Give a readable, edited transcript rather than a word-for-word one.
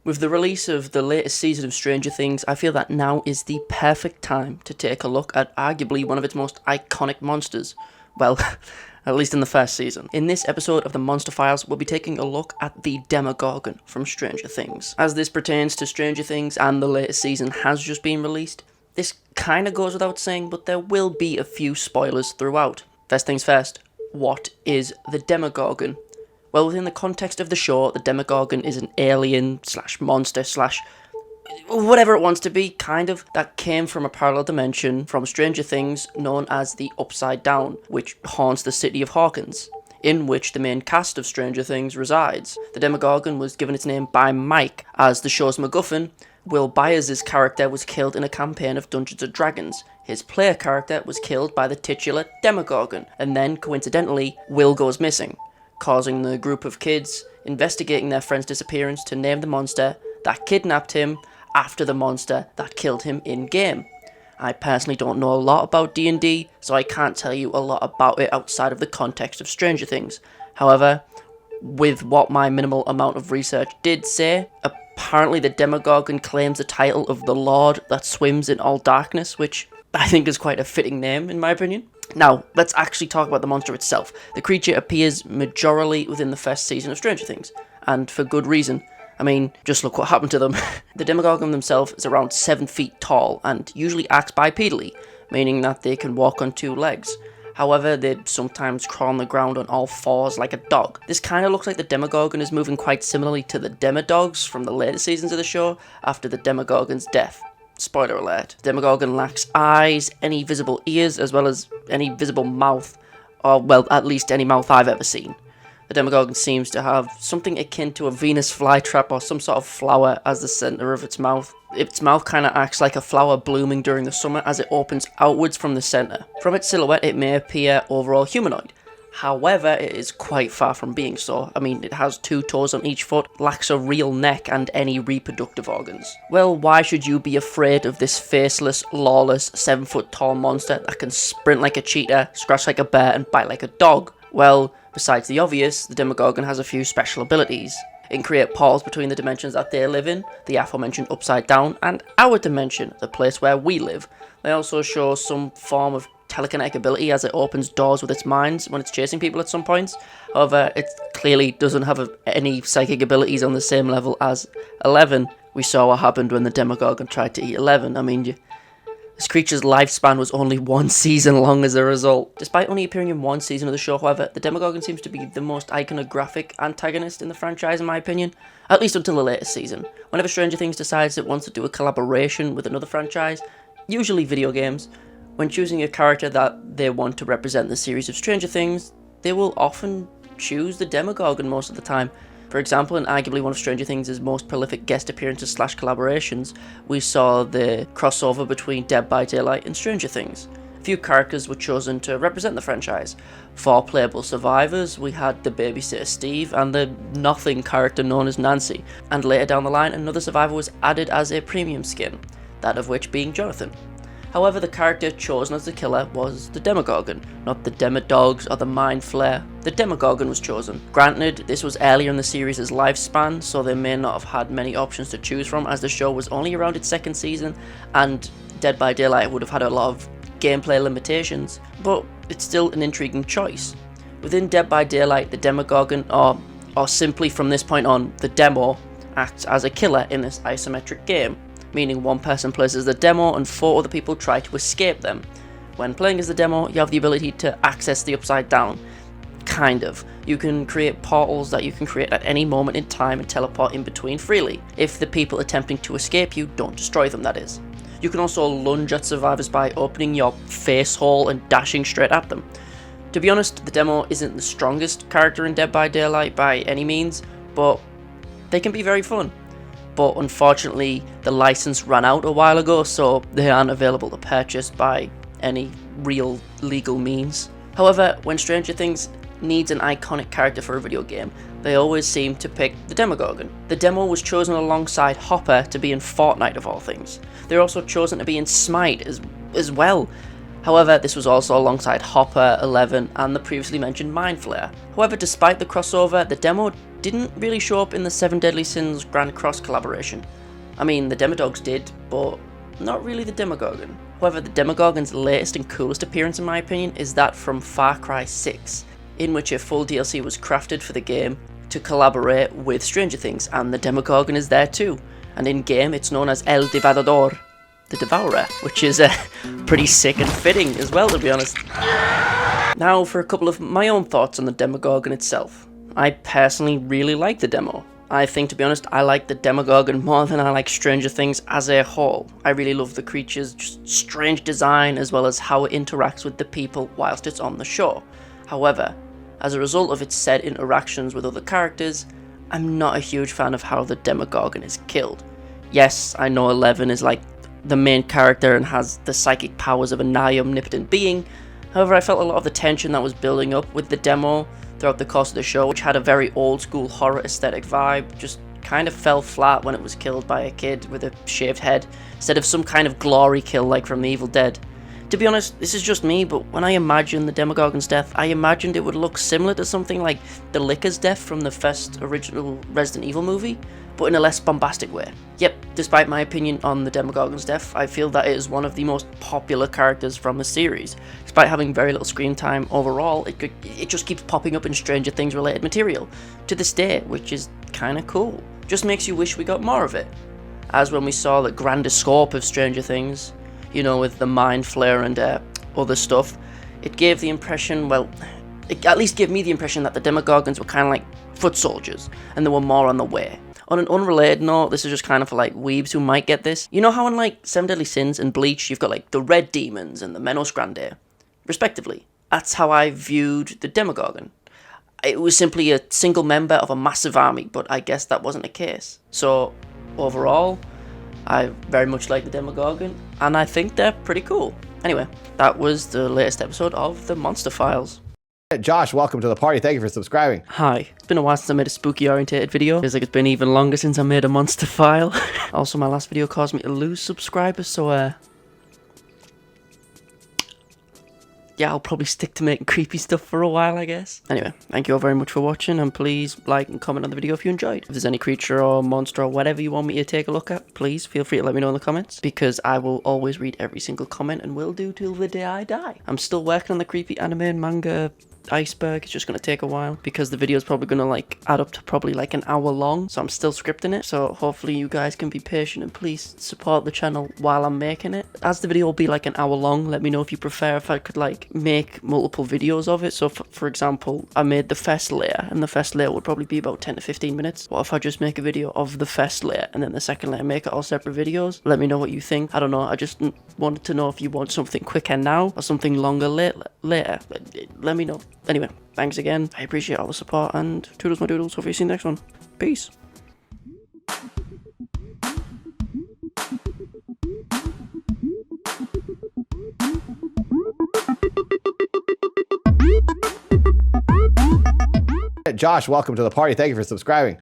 With the release of the latest season of Stranger Things, I feel that now is the perfect time to take a look at arguably one of its most iconic monsters. Well, at least in the first season. In this episode of the Monster Files, we'll be taking a look at the Demogorgon from Stranger Things. As this pertains to Stranger Things and the latest season has just been released, this kinda goes without saying, but there will be a few spoilers throughout. First things first, what is the Demogorgon? Well, within the context of the show, the Demogorgon is an alien / monster / whatever it wants to be, kind of, that came from a parallel dimension from Stranger Things known as the Upside Down, which haunts the city of Hawkins, in which the main cast of Stranger Things resides. The Demogorgon was given its name by Mike, as the show's MacGuffin, Will Byers' character, was killed in a campaign of Dungeons & Dragons. His player character was killed by the titular Demogorgon, and then, coincidentally, Will goes missing, causing the group of kids investigating their friend's disappearance to name the monster that kidnapped him after the monster that killed him in-game. I personally don't know a lot about D&D, so I can't tell you a lot about it outside of the context of Stranger Things. However, with what my minimal amount of research did say, apparently the Demogorgon claims the title of the Lord that swims in all darkness, which I think is quite a fitting name in my opinion. Now, let's actually talk about the monster itself. The creature appears majorly within the first season of Stranger Things, and for good reason. I mean, just look what happened to them. The Demogorgon themselves is around 7 feet tall, and usually acts bipedally, meaning that they can walk on 2 legs. However, they sometimes crawl on the ground on all 4s like a dog. This kind of looks like the Demogorgon is moving quite similarly to the Demodogs from the later seasons of the show after the Demogorgon's death. Spoiler alert. Demogorgon lacks eyes, any visible ears, as well as any visible mouth, or well, at least any mouth I've ever seen. The Demogorgon seems to have something akin to a Venus flytrap or some sort of flower as the centre of its mouth. Its mouth kind of acts like a flower blooming during the summer as it opens outwards from the centre. From its silhouette, it may appear overall humanoid. However, it is quite far from being so. I mean, it has 2 toes on each foot, lacks a real neck and any reproductive organs. Well, why should you be afraid of this faceless, lawless, 7-foot tall monster that can sprint like a cheetah, scratch like a bear, and bite like a dog? Well, besides the obvious, the Demogorgon has a few special abilities. It can create portals between the dimensions that they live in, the aforementioned Upside Down, and our dimension, the place where we live. They also show some form of telekinetic ability as it opens doors with its minds when it's chasing people at some points. However, it clearly doesn't have any psychic abilities on the same level as 11. We saw what happened when the Demogorgon tried to eat 11. I mean, this creature's lifespan was only 1 season long as a result. Despite only appearing in 1 season of the show, however, the Demogorgon seems to be the most iconographic antagonist in the franchise in my opinion, at least until the latest season. Whenever Stranger Things decides it wants to do a collaboration with another franchise, usually video games, when choosing a character that they want to represent the series of Stranger Things, they will often choose the Demogorgon most of the time. For example, in arguably one of Stranger Things' most prolific guest appearances / collaborations, we saw the crossover between Dead by Daylight and Stranger Things. A few characters were chosen to represent the franchise. For playable survivors, we had the babysitter Steve and the nothing character known as Nancy, and later down the line another survivor was added as a premium skin, that of which being Jonathan. However, the character chosen as the killer was the Demogorgon, not the Demodogs or the Mind Flayer. The Demogorgon was chosen. Granted, this was earlier in the series' lifespan, so they may not have had many options to choose from as the show was only around its 2nd season, and Dead by Daylight would have had a lot of gameplay limitations, but it's still an intriguing choice. Within Dead by Daylight, the Demogorgon, or simply from this point on, the Demo, acts as a killer in this isometric game, meaning one person plays as the Demo and 4 other people try to escape them. When playing as the Demo, you have the ability to access the Upside Down. Kind of. You can create portals that you can create at any moment in time and teleport in between freely, if the people attempting to escape you don't destroy them, that is. You can also lunge at survivors by opening your face hole and dashing straight at them. To be honest, the Demo isn't the strongest character in Dead by Daylight by any means, but they can be very fun. But unfortunately, the license ran out a while ago, so they aren't available to purchase by any real legal means. However, when Stranger Things needs an iconic character for a video game, they always seem to pick the Demogorgon. The Demo was chosen alongside Hopper to be in Fortnite of all things. They're also chosen to be in Smite as well. However, this was also alongside Hopper, Eleven, and the previously mentioned Mind Flayer. However, despite the crossover, the demo didn't really show up in the Seven Deadly Sins Grand Cross collaboration. I mean, the Demodogs did, but not really the Demogorgon. However, the Demogorgon's latest and coolest appearance in my opinion is that from Far Cry 6, in which a full DLC was crafted for the game to collaborate with Stranger Things, and the Demogorgon is there too. And in game, it's known as El Devorador, the Devourer, which is pretty sick and fitting as well, to be honest. Now for a couple of my own thoughts on the Demogorgon itself. I personally really like the demo. I think, to be honest, I like the Demogorgon more than I like Stranger Things as a whole. I really love the creature's just strange design as well as how it interacts with the people whilst it's on the show. However, as a result of its said interactions with other characters, I'm not a huge fan of how the Demogorgon is killed. Yes, I know Eleven is like the main character and has the psychic powers of a nigh omnipotent being. However, I felt a lot of the tension that was building up with the demo throughout the course of the show, which had a very old school horror aesthetic vibe, just kind of fell flat when it was killed by a kid with a shaved head, instead of some kind of glory kill like from The Evil Dead. To be honest, this is just me, but when I imagined the Demogorgon's death, I imagined it would look similar to something like the Licker's death from the first original Resident Evil movie, but in a less bombastic way. Yep, despite my opinion on the Demogorgon's death, I feel that it is one of the most popular characters from the series. Despite having very little screen time overall, it just keeps popping up in Stranger Things related material to this day, which is kinda cool. Just makes you wish we got more of it. As when we saw the grander scope of Stranger Things, you know, with the Mind Flayer and other stuff, it gave the impression, well, it at least gave me the impression that the Demogorgons were kind of like foot soldiers, and they were more on the way. On an unrelated note, this is just kind of for like weebs who might get this. You know how in like Seven Deadly Sins and Bleach, you've got like the Red Demons and the Menos Grande, respectively. That's how I viewed the Demogorgon. It was simply a single member of a massive army, but I guess that wasn't the case. So, overall, I very much like the Demogorgon, and I think they're pretty cool. Anyway, that was the latest episode of the Monster Files. Josh, welcome to the party. Thank you for subscribing. Hi. It's been a while since I made a spooky orientated video. Feels like it's been even longer since I made a monster file. Also, my last video caused me to lose subscribers, so yeah, I'll probably stick to making creepy stuff for a while, I guess. Anyway, thank you all very much for watching, and please like and comment on the video if you enjoyed. If there's any creature or monster or whatever you want me to take a look at, please feel free to let me know in the comments, because I will always read every single comment and will do till the day I die. I'm still working on the creepy anime and manga iceberg. It's just going to take a while because the video is probably going to like add up to probably like an hour long, so I'm still scripting it, so hopefully you guys can be patient and please support the channel while I'm making it. As the video will be like an hour long, let me know if you prefer if I could like make multiple videos of it. So for example, I made the first layer, and the first layer would probably be about 10 to 15 minutes. What if I just make a video of the first layer and then the second layer, make it all separate videos? Let me know what you think. I don't know, I just wanted to know if you want something quicker now or something longer later. Let me know. Anyway, thanks again. I appreciate all the support, and toodles my doodles. Hopefully see you next one. Peace. Josh, welcome to the party. Thank you for subscribing.